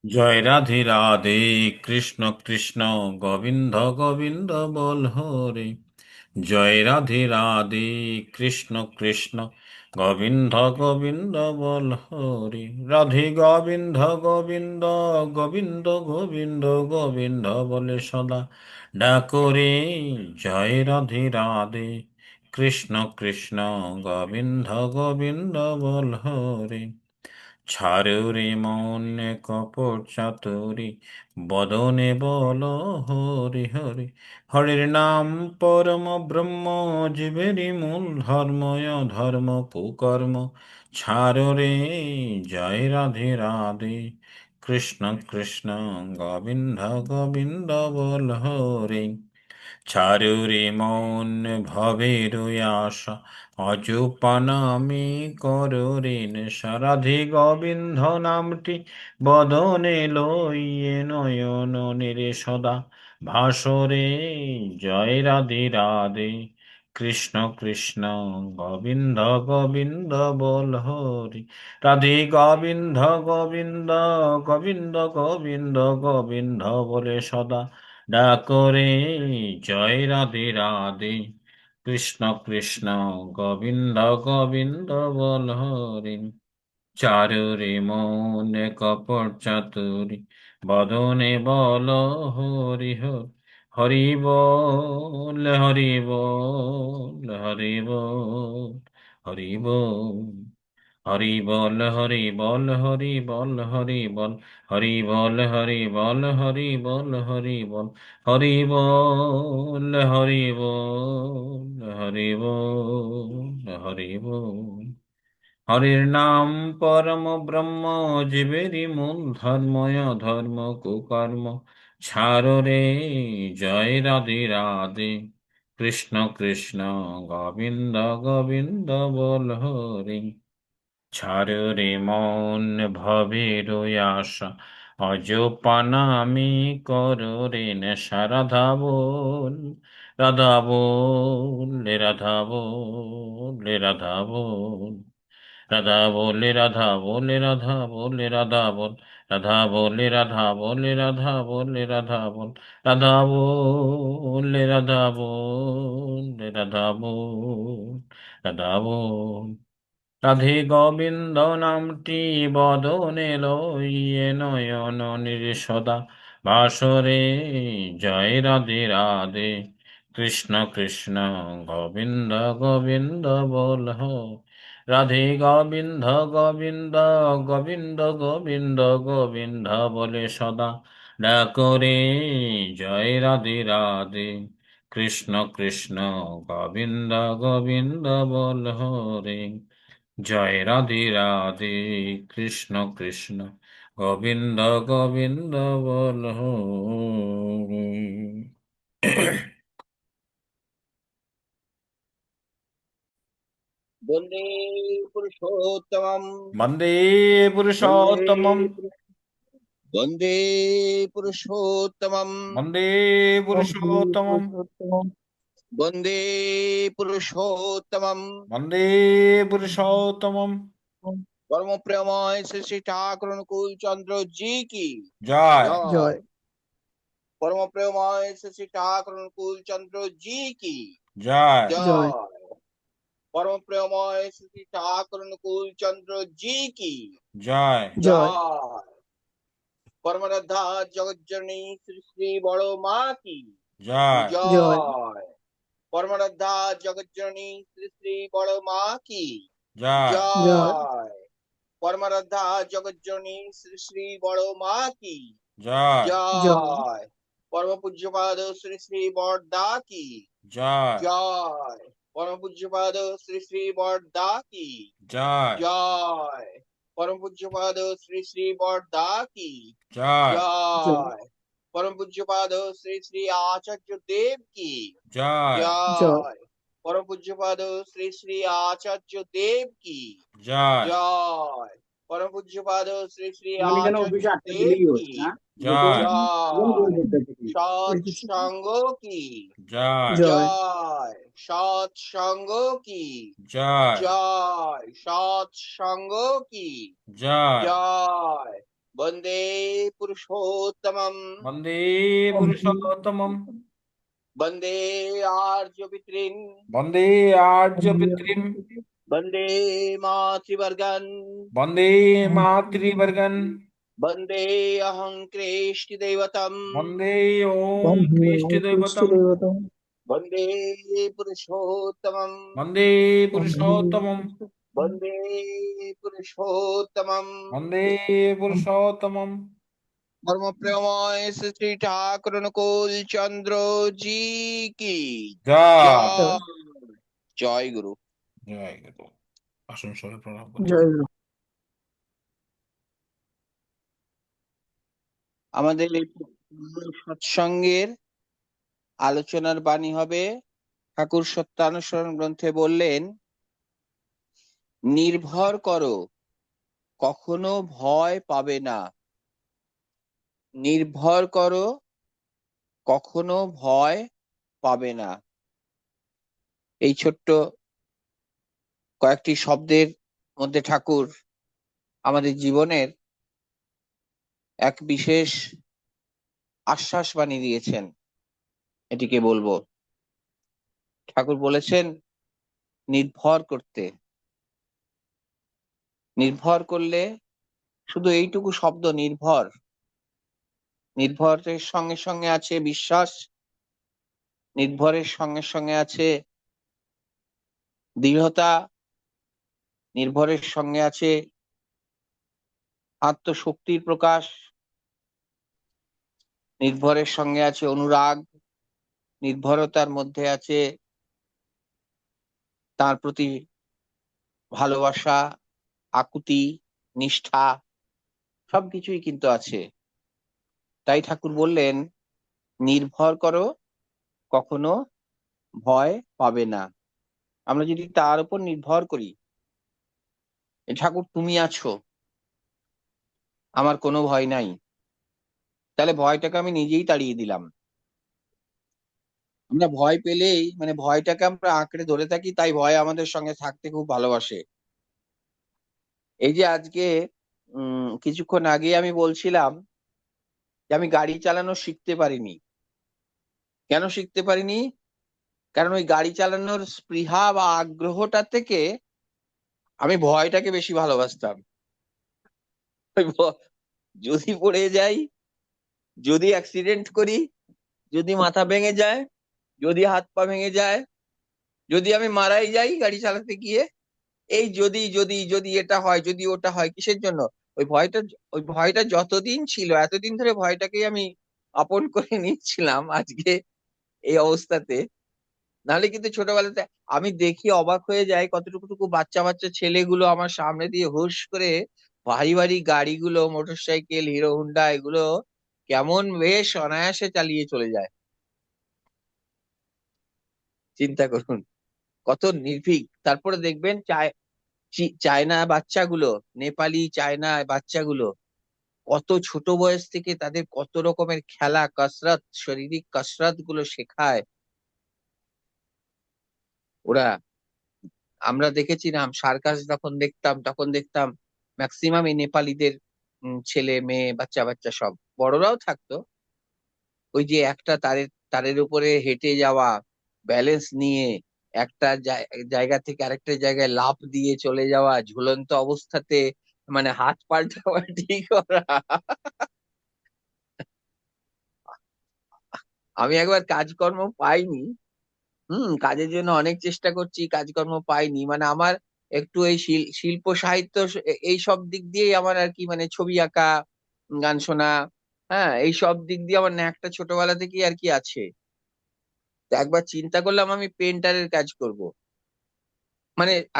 জয় রাধে রাধে, কৃষ্ণ কৃষ্ণ গোবিন্দ গোবিন্দ বল হরে। জয় রাধে রাধে, কৃষ্ণ কৃষ্ণ গোবিন্দ গোবিন্দ বল হরে। রাধে গোবিন্দ গোবিন্দ গোবিন্দ গোবিন্দ গোবিন্দ বলে সদা ডাকরে। জয় রাধে রাধে, কৃষ্ণ কৃষ্ণ গোবিন্দ গোবিন্দ বল হরে। ছাড়ো রে মন কপট চাতুরি, বদনে বল হরি হরি। হরির নাম পরম ব্রহ্ম, জীবেরই মূল ধর্ময় ধর্ম কুকর্ম। ছাড়ো রে, জয় রাধে রাধে, কৃষ্ণ কৃষ্ণ গোবিন্দ গোবিন্দ বল হরি। চারুরে মন ভবের আশা, অজপানা আমি কররে নেশা। রাধে গোবিন্দ নামটি বদনে লইয়ে নয়ন নিরে সদা ভাসরে। জয় রাধে রাধে, কৃষ্ণ কৃষ্ণ গোবিন্দ গোবিন্দ বল হরি। রাধে গোবিন্দ গোবিন্দ গোবিন্দ গোবিন্দ গোবিন্দ বলে সদা ডাকরে। জয় রাধে রাধে, কৃষ্ণ কৃষ্ণ গোবিন্দ গোবিন্দ বল হরি। চারুরে মন কপট চাতুরি, বদনে বল হরি হরি। হরি বল হরি বল হরি বল হরি বল। হরি বল হরি বল হরি বল হরি বল। হরি বল হরি বল হরি বল হরি বল। হরি বল হরি বল হরি বল হরি বল। হরির নাম পরম ব্রহ্ম, জীবেরই মূল ধর্ময় ধর্ম কুকর্ম। ছাড়ো রে, জয় রাধে রাধে, কৃষ্ণ কৃষ্ণ গোবিন্দ গোবিন্দ বল হরি। ছাড়ো রে মন ভবের আশা, অজপানা আমি করো রে নেশা। রাধা বল রাধা বল রাধা বল রাধা বল। রাধা বলে রাধা বলে রাধা বলে রাধা বল। রাধা বলে রাধা বলে রাধা বলে রাধা বল। রাধা বলে রাধা বলে রাধা বল রাধা বল। রাধে গোবিন্দ নামটি বদনে লইয়ে নয়ন নির্সদা বাসরে। জয় রাধে রাধে, কৃষ্ণ কৃষ্ণ গোবিন্দ গোবিন্দ বল হো। রাধে গোবিন্দ গোবিন্দ গোবিন্দ গোবিন্দ গোবিন্দ বলে সদা ডাকরে। জয় রাধে রাধে, কৃষ্ণ কৃষ্ণ গোবিন্দ গোবিন্দ বল হরে। জয় রাধে রাধে, কৃষ্ণ কৃষ্ণ গোবিন্দ গোবিন্দ বল হরি। বন্দে পুরুষোত্তমম। বন্দে বন্দে পুরুষোত্তমম। বন্দে পুরুষোত্তমম। বন্দে বন্দে পুরুষোত্তমম। পুরুষোত্তমম। বন্দে পুরুষোত্তমম। বন্দে পুরুষোত্তমম। কর্মপ্রেময় শ্রী শ্রী ঠাকুর অনুকূল চন্দ্র জি কি জয় জয়। জয় কর্মপ্রেময় শ্রী শ্রী ঠাকুর অনুকূল চন্দ্র জি কি জয় জয় জয়। কর্মপ্রেময় শ্রী শ্রী ঠাকুর অনুকূল চন্দ্র জি কি জয় জয় জয়। কর্মরদ্ধা জগজ্জননী শ্রী শ্রী বড় মা কি জয় জয় জয়। পরমারাধ্যা জগজ্জননী শ্রী শ্রী বড় মা কি জয় জয় জয়। পরমারাধ্যা জগজ্জননী শ্রী শ্রী বড় মা কি জয় জয় জয়। পরম পূজ্যপাদ শ্রী শ্রী বরদা কি জয় জয়। পরম পূজ্যপাদ শ্রী শ্রী বরদা কি জয় জয়। পরম পূজ্যপাদ শ্রী শ্রী বরদা কি জয় জয় জয়। পরম পূজ্যপাদ শ্রী শ্রী আচার্য দেব কি জয় জয় জয়। পরম পূজ্যপাদ শ্রী শ্রী আচার্য দেব কি জয় জয়। পরম পূজ্যপাদ শ্রী শ্রী মানে কেন আচার্য অফিসে আটটা দেব দিলেই কি হচ্ছে না জয় জয়। সৎসঙ্গ কি জয় জয় জয়। সৎসঙ্গ কি জয় জয়। সৎসঙ্গ কি জয় জয়। वन्दे पुरुषोत्तमम् वन्दे पुरुषोत्तमम् वन्दे आर्यपितॄन् वन्दे आर्यपितॄन् वन्दे मातृवर्गान् वन्दे मातृवर्गन् वन्दे अहं कृष्णदैवतम् वन्दे ॐ कृष्णदैवतम् वन्दे पुरुषोत्तमम् वन्दे पुरुषोत्तमम् वन्दे पुरुषोत्तमम् वन्दे पुरुषोत्तमम् परम प्रेममय श्री ठाकुर अनुकूल चंद्र जी की जय जय। जय गुरु। জয় গুরু। আসুন সবাই প্রণাম করি। জয় গুরু। আমাদের এই সৎসঙ্গের আলোচনার বাণী হবে, ঠাকুর সত্যানুসরণ গ্রন্থে বললেন, নির্ভর করো, কখনো ভয় পাবে না। নির্ভর করো, কখনো ভয় পাবে না। এই ছোট্ট কয়েকটি শব্দের মধ্যে ঠাকুর আমাদের জীবনের এক বিশেষ আশ্বাস বাণী দিয়েছেন। এটিকে বলবো, ঠাকুর বলেছেন নির্ভর করতে। নির্ভর করলে শুধু এইটুকু শব্দ নির্ভর, নির্ভরের সঙ্গে সঙ্গে আছে বিশ্বাস, নির্ভরের সঙ্গে সঙ্গে আছে দৃঢ়তা, নির্ভরের সঙ্গে আছে আত্মশক্তির প্রকাশ, নির্ভরের সঙ্গে আছে অনুরাগ, নির্ভরতার মধ্যে আছে তার প্রতি ভালোবাসা, আকুতি, নিষ্ঠা, সবকিছুই কিন্তু আছে। তাই ঠাকুর বললেন নির্ভর করো, কখনো ভয় পাবে না। আমরা যদি তার উপর নির্ভর করি, ঠাকুর তুমি আছো, আমার কোনো ভয় নাই, তাহলে ভয়টাকে আমি নিজেই তাড়িয়ে দিলাম। আমরা ভয় পেলেই ভয়টাকে আমরা আঁকড়ে ধরে থাকি, তাই ভয় আমাদের সঙ্গে থাকতে খুব ভালোবাসে। এই যে আজকে কিছুক্ষণ আগে আমি বলছিলাম যে আমি গাড়ি চালানো শিখতে পারিনি। কেন শিখতে পারিনি? কারণ ওই গাড়ি চালানোর স্পৃহা বা আগ্রহটা থেকে আমি ভয়টাকে বেশি ভালোবাসতাম। যদি পড়ে যাই, যদি অ্যাক্সিডেন্ট করি, যদি মাথা ভেঙে যায়, যদি হাত পা ভেঙে যায়, যদি আমি মারাই যাই গাড়ি চালাতে গিয়ে, এই যদি যদি যদি এটা হয়, যদি ওটা হয়, কিসের জন্য? ওই ভয়টা, ওই ভয়টা যতদিন ছিল, এতদিন ধরে ভয়টাকেই আমি আপন করে নিচ্ছিলাম আজকে এই অবস্থাতে। নাহলে কিন্তু ছোটবেলাতে আমি দেখি অবাক হয়ে যাই, কতটুকু বাচ্চা বাচ্চা ছেলেগুলো আমার সামনে দিয়ে হুশ করে ভারী ভারী গাড়িগুলো, মোটরসাইকেল, হিরো হুন্ডা, এগুলো কেমন বেশ অনায়াসে চালিয়ে চলে যায়। চিন্তা করুন কত নির্ভীক। তারপরে দেখবেন চায়না বাচ্চাগুলো, নেপালি চায়না বাচ্চাগুলো কত ছোট বয়স থেকে তাদের কত রকমের খেলা, কসরত, শারীরিক কসরত গুলো শেখায় ওরা। আমরা দেখেছিলাম সার্কাস যখন দেখতাম, তখন দেখতাম ম্যাক্সিমাম এই নেপালিদের ছেলে মেয়ে, বাচ্চা বাচ্চা সব, বড়রাও থাকতো, ওই যে একটা তারের তারের উপরে হেঁটে যাওয়া, ব্যালেন্স নিয়ে একটা জায়গা থেকে আরেকটা জায়গায় লাফ দিয়ে চলে যাওয়া, ঝুলন্ত অবস্থাতে হাত পাল্টাপাল্টি করা। আমি একবার কাজকর্ম পাইনি, কাজের জন্য অনেক চেষ্টা করছি, কাজকর্ম পাইনি। আমার একটু এই শিল্প সাহিত্য এই সব দিক দিয়েই আমার আর কি, ছবি আঁকা, গান শোনা, হ্যাঁ, এই সব দিক দিয়ে আমার ন্যাকটা ছোটবেলা থেকেই আর কি আছে। তো একবার চিন্তা করলাম আমি পেন্টারের কাজ করব।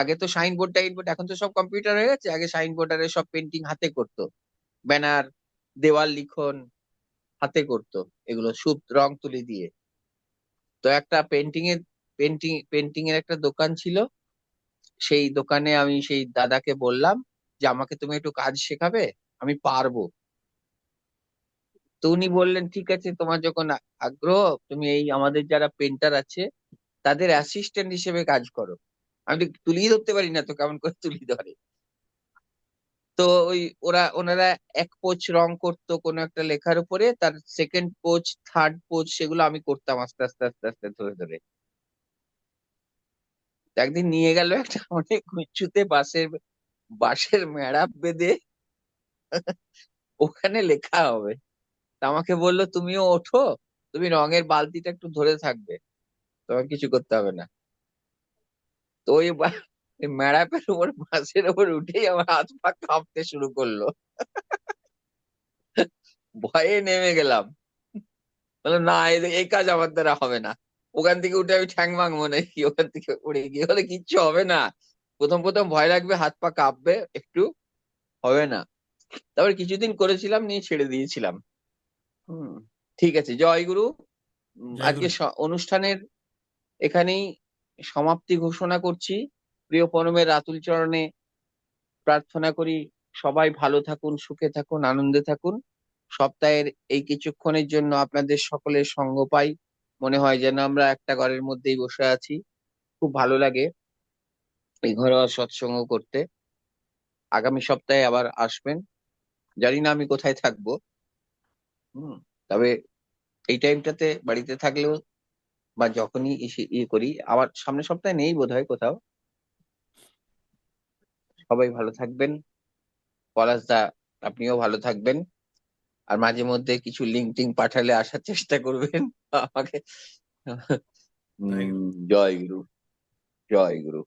আগে তো সাইনবোর্ড টাইনবোর্ড, এখন তো সব কম্পিউটার হয়ে গেছে, আগে সাইনবোর্ডারে সব পেন্টিং হাতে করতো, ব্যানার, দেওয়াল লিখন হাতে করতো, এগুলো সুত রং তুলি দিয়ে। তো একটা পেন্টিং এর একটা দোকান ছিল, সেই দোকানে আমি সেই দাদাকে বললাম যে আমাকে তুমি একটু কাজ শেখাবে, আমি পারবো। তো উনি বললেন ঠিক আছে, তোমার যখন আগ্রহ, তুমি এই আমাদের যারা পেন্টার আছে তাদের অ্যাসিস্ট্যান্ট হিসেবে কাজ করো। আমি তো তুলিয়ে ধরতে পারি না, তো কেমন করে তুলি ধরে। তো ওই ওনারা এক পোচ রং করতো কোনো একটা লেখার উপরে, তার সেকেন্ড পোচ, থার্ড পোচ, সেগুলো আমি করতাম আস্তে আস্তে আস্তে আস্তে ধরে ধরে। তো একদিন নিয়ে গেল একটা অনেক উঁচুতে বাঁশের বাঁশের মেড়া বেঁধে, ওখানে লেখা হবে। তা আমাকে বললো তুমিও ওঠো, তুমি রঙের বালতিটা একটু ধরে থাকবে, তোমার কিছু করতে হবে না। তো ওই মেড়াপের উপর, বাঁশের উপর উঠেই আমার হাত পা কাঁপতে শুরু করলো। ভয়ে নেমে গেলাম, বললো না, এই কাজ আমার দ্বারা হবে না। ওখান থেকে উঠে আমি ঠ্যাং ভাঙবো নাকি, ওখান থেকে উড়ে গিয়ে বলে কিচ্ছু হবে না। প্রথম প্রথম ভয় লাগবে, হাত পা কাঁপবে একটু, হবে না। তারপর কিছুদিন করেছিলাম, নিয়ে ছেড়ে দিয়েছিলাম। হুম। ঠিক আছে, জয় গুরু। জয় আজকে গুরু। অনুষ্ঠানের এখানেই সমাপ্তি ঘোষণা করছি। প্রিয় পরমের রাতুল চরণে প্রার্থনা করি সবাই ভালো থাকুন, সুখে থাকুন, আনন্দে থাকুন। সপ্তাহের এই কিছুক্ষণের জন্য আপনাদের সকলের সঙ্গ পাই, মনে হয় যেন আমরা একটা ঘরের মধ্যেই বসে আছি। খুব ভালো লাগে এই ঘরোয়া সৎসঙ্গ করতে। আগামী সপ্তাহে আবার আসবেন, জানি না আমি কোথায় থাকবো। হুম। তবে এই টাইমটাতে বাড়িতে থাকলেও বা যখনই ইয়ে করি, আবার সামনের সপ্তাহে নেই বোধহয় কোথাও। সবাই ভালো থাকবেন। পলাশদা, আপনিও ভালো থাকবেন। আর মাঝে মধ্যে কিছু লিঙ্ক টিঙ্ক পাঠালে আসার চেষ্টা করবেন আমাকে। জয় গুরু। জয় গুরু। জয় গুরু।